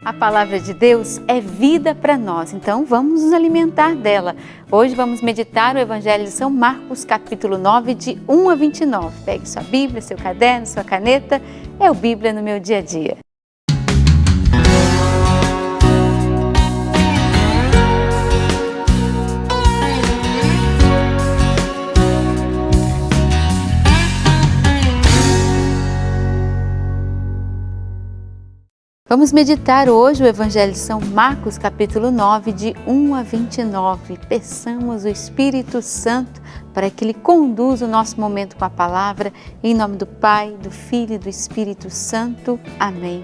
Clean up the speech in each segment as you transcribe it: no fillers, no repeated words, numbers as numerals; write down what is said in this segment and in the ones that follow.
A palavra de Deus é vida para nós, então vamos nos alimentar dela. Hoje vamos meditar o Evangelho de São Marcos, capítulo 9, de 1 a 29. Pegue sua Bíblia, seu caderno, sua caneta, é o Bíblia no meu dia a dia. Vamos meditar hoje o Evangelho de São Marcos, capítulo 9, de 1 a 29. Peçamos o Espírito Santo para que Ele conduza o nosso momento com a palavra, em nome do Pai, do Filho e do Espírito Santo. Amém.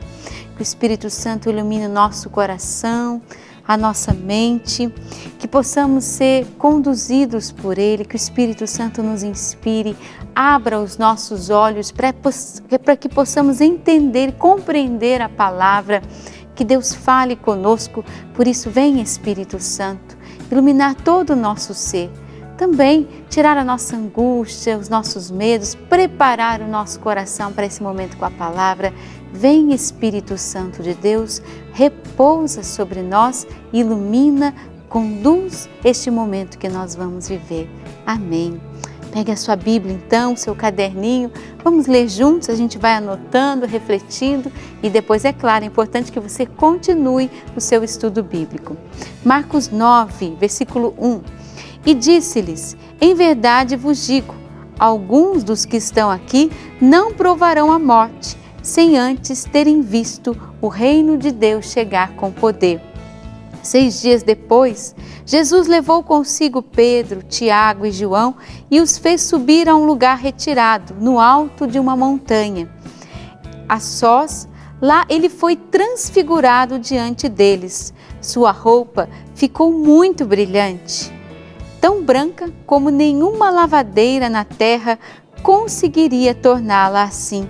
Que o Espírito Santo ilumine o nosso coração, a nossa mente, que possamos ser conduzidos por Ele, que o Espírito Santo nos inspire, abra os nossos olhos para que possamos entender e compreender a palavra, que Deus fale conosco. Por isso, vem Espírito Santo, iluminar todo o nosso ser, também tirar a nossa angústia, os nossos medos, preparar o nosso coração para esse momento com a palavra. Vem Espírito Santo de Deus, repousa sobre nós, ilumina, conduz este momento que nós vamos viver. Amém. Pegue a sua Bíblia então, seu caderninho, vamos ler juntos, a gente vai anotando, refletindo e depois, é claro, é importante que você continue o seu estudo bíblico. Marcos 9, versículo 1. E disse-lhes: em verdade vos digo, alguns dos que estão aqui não provarão a morte, sem antes terem visto o reino de Deus chegar com poder. 6 dias depois, Jesus levou consigo Pedro, Tiago e João e os fez subir a um lugar retirado, no alto de uma montanha. A sós, lá ele foi transfigurado diante deles. Sua roupa ficou muito brilhante, tão branca como nenhuma lavadeira na terra conseguiria torná-la assim.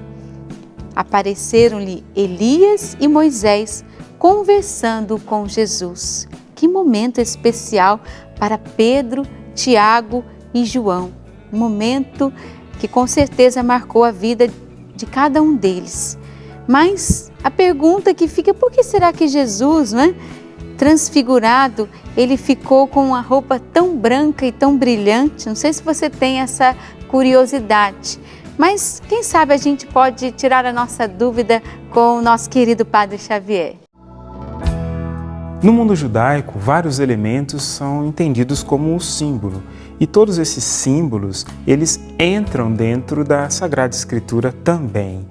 Apareceram-lhe Elias e Moisés conversando com Jesus. Que momento especial para Pedro, Tiago e João. Um momento que com certeza marcou a vida de cada um deles. Mas a pergunta que fica, por que será que Jesus, transfigurado, ele ficou com uma roupa tão branca e tão brilhante? Não sei se você tem essa curiosidade, mas quem sabe a gente pode tirar a nossa dúvida com o nosso querido Padre Xavier. No mundo judaico, vários elementos são entendidos como um símbolo. E todos esses símbolos, eles entram dentro da Sagrada Escritura também.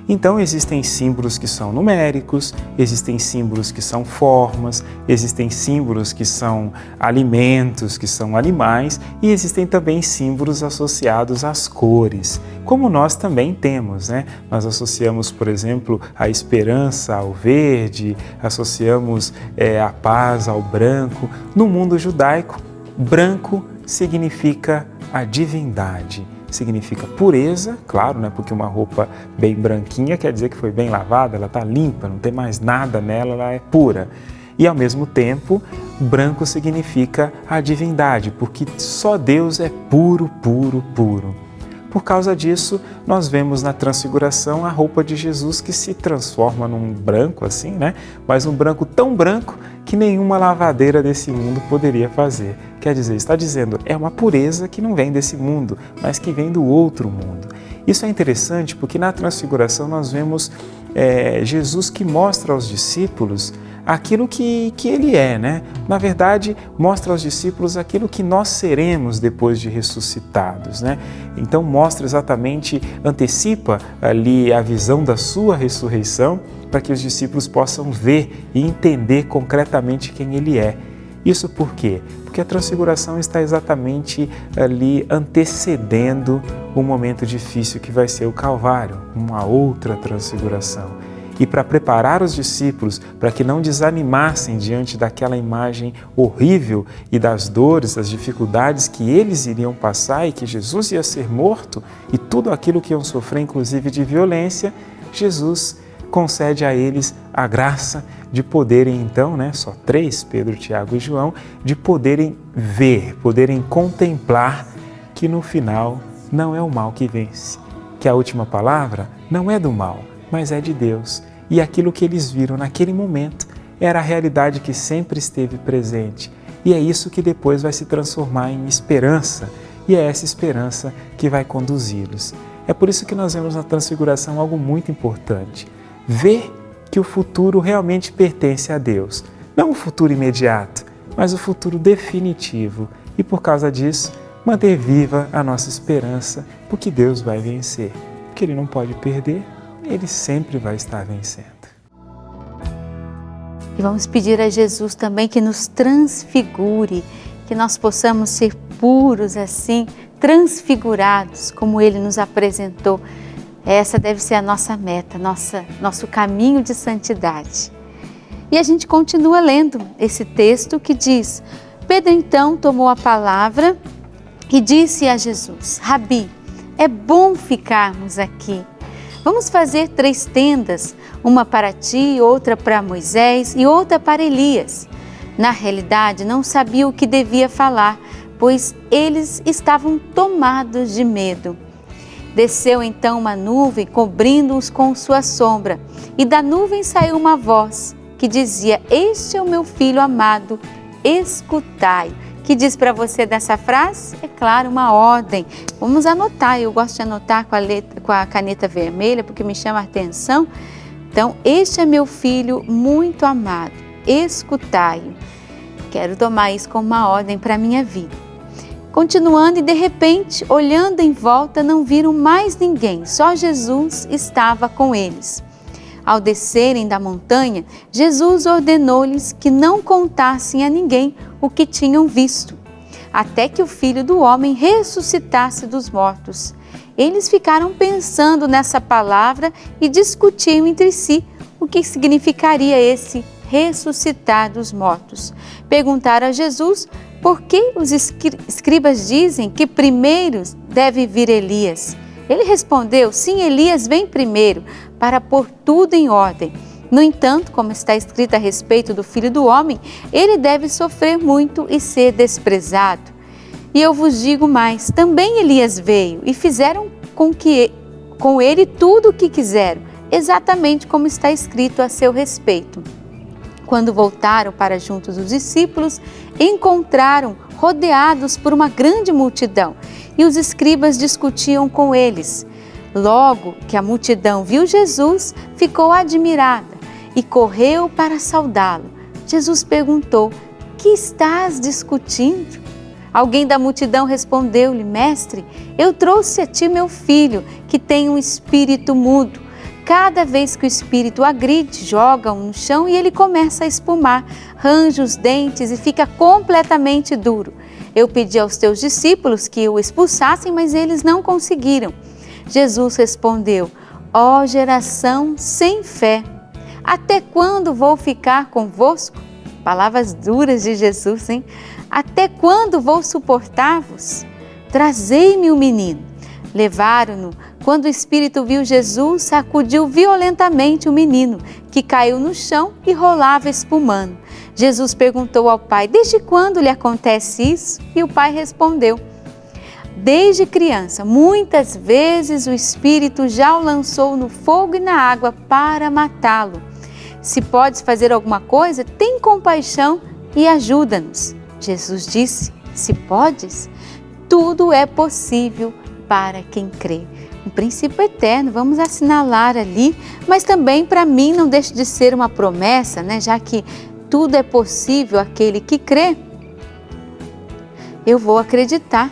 Então, existem símbolos que são numéricos, existem símbolos que são formas, existem símbolos que são alimentos, que são animais, e existem também símbolos associados às cores, como nós também temos, Nós associamos, por exemplo, a esperança ao verde, associamos a paz ao branco. No mundo judaico, branco significa a divindade. Significa pureza, claro, porque uma roupa bem branquinha quer dizer que foi bem lavada, ela está limpa, não tem mais nada nela, ela é pura. E ao mesmo tempo, branco significa a divindade, porque só Deus é puro, puro, puro. Por causa disso, nós vemos na transfiguração a roupa de Jesus que se transforma num branco assim, Mas um branco tão branco que nenhuma lavadeira desse mundo poderia fazer. Quer dizer, está dizendo, é uma pureza que não vem desse mundo, mas que vem do outro mundo. Isso é interessante porque na transfiguração nós vemos Jesus que mostra aos discípulos aquilo que ele é, Na verdade, mostra aos discípulos aquilo que nós seremos depois de ressuscitados, Então mostra exatamente, antecipa ali a visão da sua ressurreição para que os discípulos possam ver e entender concretamente quem ele é. Isso por quê? Porque a transfiguração está exatamente ali antecedendo o momento difícil que vai ser o Calvário, uma outra transfiguração. E para preparar os discípulos para que não desanimassem diante daquela imagem horrível e das dores, das dificuldades que eles iriam passar e que Jesus ia ser morto e tudo aquilo que iam sofrer, inclusive de violência, Jesus concede a eles a graça de poderem então, só 3, Pedro, Tiago e João, de poderem ver, poderem contemplar que no final não é o mal que vence, que a última palavra não é do mal, mas é de Deus. E aquilo que eles viram naquele momento era a realidade que sempre esteve presente. E é isso que depois vai se transformar em esperança, e é essa esperança que vai conduzi-los. É por isso que nós vemos na transfiguração algo muito importante. Ver que o futuro realmente pertence a Deus. Não o futuro imediato, mas o futuro definitivo. E por causa disso, manter viva a nossa esperança, porque Deus vai vencer. Porque Ele não pode perder, Ele sempre vai estar vencendo. E vamos pedir a Jesus também que nos transfigure, que nós possamos ser puros assim, transfigurados, como Ele nos apresentou. Essa deve ser a nossa meta, nosso caminho de santidade. E a gente continua lendo esse texto que diz: Pedro então tomou a palavra e disse a Jesus: Rabi, é bom ficarmos aqui. Vamos fazer 3 tendas, uma para ti, outra para Moisés e outra para Elias. Na realidade, não sabia o que devia falar, pois eles estavam tomados de medo. Desceu então uma nuvem, cobrindo-os com sua sombra, e da nuvem saiu uma voz que dizia: Este é o meu filho amado, escutai. Que diz para você dessa frase? É claro, uma ordem. Vamos anotar, eu gosto de anotar com a caneta vermelha, porque me chama a atenção. Então, este é meu filho muito amado, escutai-o. Quero tomar isso como uma ordem para a minha vida. Continuando, e de repente, olhando em volta, não viram mais ninguém, só Jesus estava com eles. Ao descerem da montanha, Jesus ordenou-lhes que não contassem a ninguém o que tinham visto, até que o Filho do Homem ressuscitasse dos mortos. Eles ficaram pensando nessa palavra e discutiam entre si o que significaria esse ressuscitar dos mortos. Perguntaram a Jesus por que os escribas dizem que primeiro deve vir Elias. Ele respondeu: sim, Elias vem primeiro para pôr tudo em ordem. No entanto, como está escrito a respeito do Filho do Homem, ele deve sofrer muito e ser desprezado. E eu vos digo mais, também Elias veio e fizeram com ele tudo o que quiseram, exatamente como está escrito a seu respeito. Quando voltaram para junto dos discípulos, encontraram rodeados por uma grande multidão, e os escribas discutiam com eles. Logo que a multidão viu Jesus, ficou admirada e correu para saudá-lo. Jesus perguntou: que estás discutindo? Alguém da multidão respondeu-lhe: Mestre, eu trouxe a ti meu filho, que tem um espírito mudo. Cada vez que o espírito agride, joga-o no chão e ele começa a espumar, range os dentes e fica completamente duro. Eu pedi aos teus discípulos que o expulsassem, mas eles não conseguiram. Jesus respondeu: ó geração sem fé, até quando vou ficar convosco? Palavras duras de Jesus, hein? Até quando vou suportar-vos? Trazei-me o menino. Levaram-no. Quando o espírito viu Jesus, sacudiu violentamente o menino, que caiu no chão e rolava espumando. Jesus perguntou ao pai: desde quando lhe acontece isso? E o pai respondeu: desde criança, muitas vezes o espírito já o lançou no fogo e na água para matá-lo. Se podes fazer alguma coisa, tem compaixão e ajuda-nos. Jesus disse: se podes, tudo é possível para quem crê. Um princípio eterno, vamos assinalar ali, mas também para mim não deixa de ser uma promessa, né? Já que tudo é possível àquele que crê, eu vou acreditar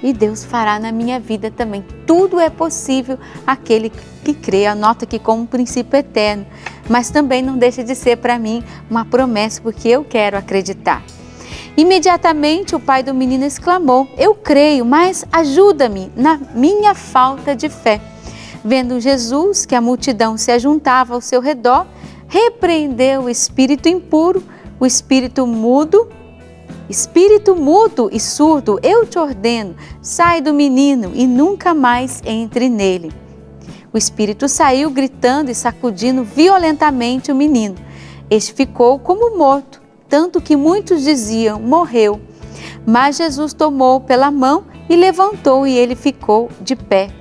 e Deus fará na minha vida também. Tudo é possível àquele que crê. Anota aqui como um princípio eterno, mas também não deixa de ser para mim uma promessa, porque eu quero acreditar. Imediatamente o pai do menino exclamou: eu creio, mas ajuda-me na minha falta de fé. Vendo Jesus que a multidão se ajuntava ao seu redor, repreendeu o espírito impuro, o espírito mudo e surdo, eu te ordeno, sai do menino e nunca mais entre nele. O espírito saiu gritando e sacudindo violentamente o menino. Este ficou como morto, tanto que muitos diziam: morreu. Mas Jesus tomou pela mão e levantou, e ele ficou de pé.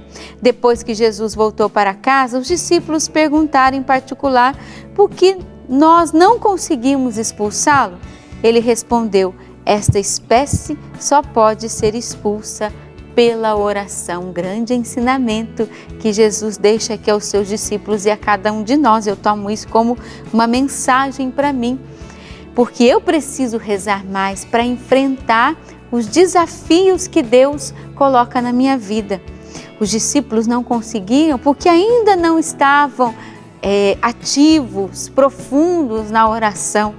Depois que Jesus voltou para casa, os discípulos perguntaram em particular por que nós não conseguimos expulsá-lo? Ele respondeu: esta espécie só pode ser expulsa pela oração. Um grande ensinamento que Jesus deixa aqui aos seus discípulos e a cada um de nós. Eu tomo isso como uma mensagem para mim, porque eu preciso rezar mais para enfrentar os desafios que Deus coloca na minha vida. Os discípulos não conseguiam porque ainda não estavam ativos, profundos na oração.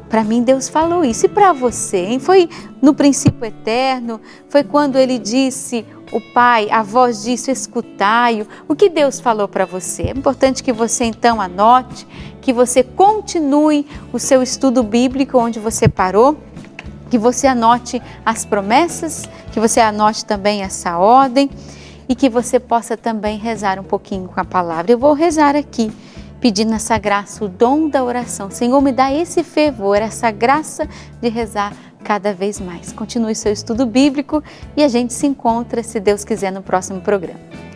Para mim Deus falou isso, e para você, hein? Foi no princípio eterno, foi quando Ele disse, o Pai, a voz disse, escutai-o. O que Deus falou para você? É importante que você então anote, que você continue o seu estudo bíblico onde você parou, que você anote as promessas, que você anote também essa ordem e que você possa também rezar um pouquinho com a palavra. Eu vou rezar aqui, pedindo essa graça, o dom da oração. Senhor, me dá esse fervor, essa graça de rezar cada vez mais. Continue seu estudo bíblico e a gente se encontra, se Deus quiser, no próximo programa.